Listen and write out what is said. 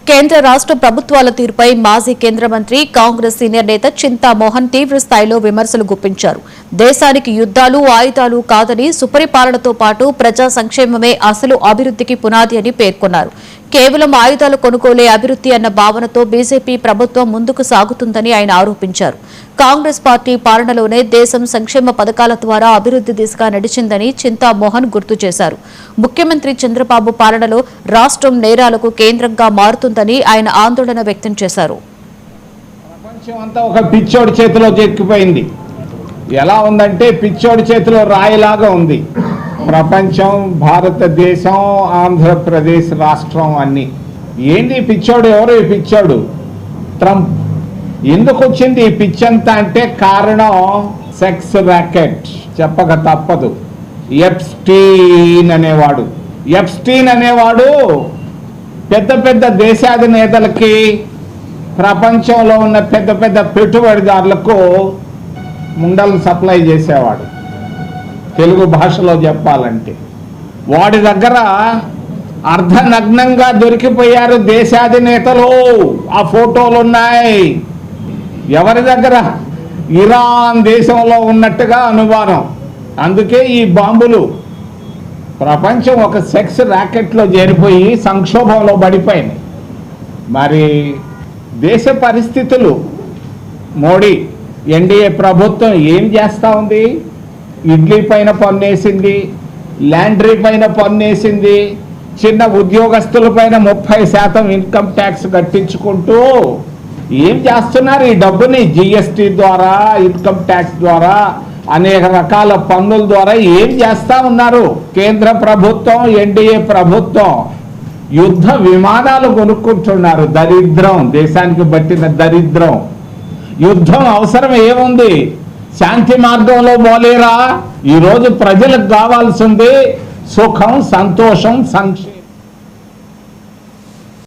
కేంద్ర రాష్ట్ర ప్రభుత్వాల తీరుపై మాజీ కేంద్ర మంత్రి కాంగ్రెస్ సీనియర్ నేత చింతా మోహన్ తీవ్ర స్థాయిలో విమర్శలు గుప్పించారు. దేశానికి యుద్ధాలు ఆయుధాలు కాదని సుపరిపాలనతో పాటు ప్రజా సంక్షేమమే అసలు అభివృద్ధికి పునాది అని పేర్కొన్నారు. కేవలం ఆయుధాలు కొనుగోలే అభివృద్ధి అన్న భావనతో బీజేపీ ప్రభుత్వం ముందుకు సాగుతుందని ఆయన ఆరోపించారు. కాంగ్రెస్ పార్టీ పాలనలోనే దేశం సంక్షేమ పథకాల ద్వారా అభివృద్ధి దిశగా నడిచిందని చింతా మోహన్ గుర్తు చేశారు. ముఖ్యమంత్రి చంద్రబాబు పాలనలో రాష్ట్రం నేరాలకు కేంద్రంగా మారుతుందని ఆయన ఆందోళన వ్యక్తం చేశారు. ప్రపంచం అంతా ఒక పిచ్చోడి చేతిలో చిక్కిపోయింది. ఎలా ఉందంటే పిచ్చోడి చేతిలో రాయిలాగా ఉంది ప్రపంచం, భారతదేశం, ఆంధ్రప్రదేశ్ రాష్ట్రం అన్ని. ఏంటి పిచ్చోడు? ఎవరు ఈ పిచ్చోడు? ట్రంప్. ఎందుకు వచ్చింది ఈ పిచ్చంతా అంటే కారణం సెక్స్ ర్యాకెట్, చెప్పక తప్పదు. ఎప్స్టీన్ అనేవాడు పెద్ద పెద్ద దేశాధినేతలకి, ప్రపంచంలో ఉన్న పెద్ద పెద్ద పెట్టుబడిదారులకు ముండలను సప్లై చేసేవాడు. తెలుగు భాషలో చెప్పాలంటే వాడి దగ్గర అర్ధనగ్నంగా దొరికిపోయారు దేశాధినేతలు. ఆ ఫోటోలు ఉన్నాయి. ఎవరి దగ్గర? ఇరాన్ దేశంలో ఉన్నట్టుగా అనుమానం. అందుకే ఈ బాంబులు. ప్రపంచం ఒక సెక్స్ ర్యాకెట్లో చేరిపోయి సంక్షోభంలో పడిపోయింది. మరి దేశ పరిస్థితులు, మోడీ ఎన్డీఏ ప్రభుత్వం ఏం చేస్తూ ఉంది? ఇడ్లీ పైన పన్నేసింది, ల్యాండ్రీ పైన పన్నేసింది, చిన్న ఉద్యోగస్తుల పైన 30% ఇన్కమ్ ట్యాక్స్ కట్టించుకుంటూ ఏం చేస్తున్నారు? ఈ డబ్బుని జిఎస్టీ ద్వారా, ఇన్కమ్ ట్యాక్స్ ద్వారా, అనేక రకాల పన్నుల ద్వారా ఏం చేస్తా ఉన్నారు? కేంద్ర ప్రభుత్వం, ఎన్డీఏ ప్రభుత్వం యుద్ధ విమానాలు కొనుక్కుంటున్నారు. దరిద్రం, దేశానికి పట్టిన దరిద్రం. యుద్ధం అవసరం ఏముంది? శాంతి మార్గంలో పోలేరా? ఈరోజు ప్రజలకు కావాల్సింది సుఖం, సంతోషం, సంక్షేమం.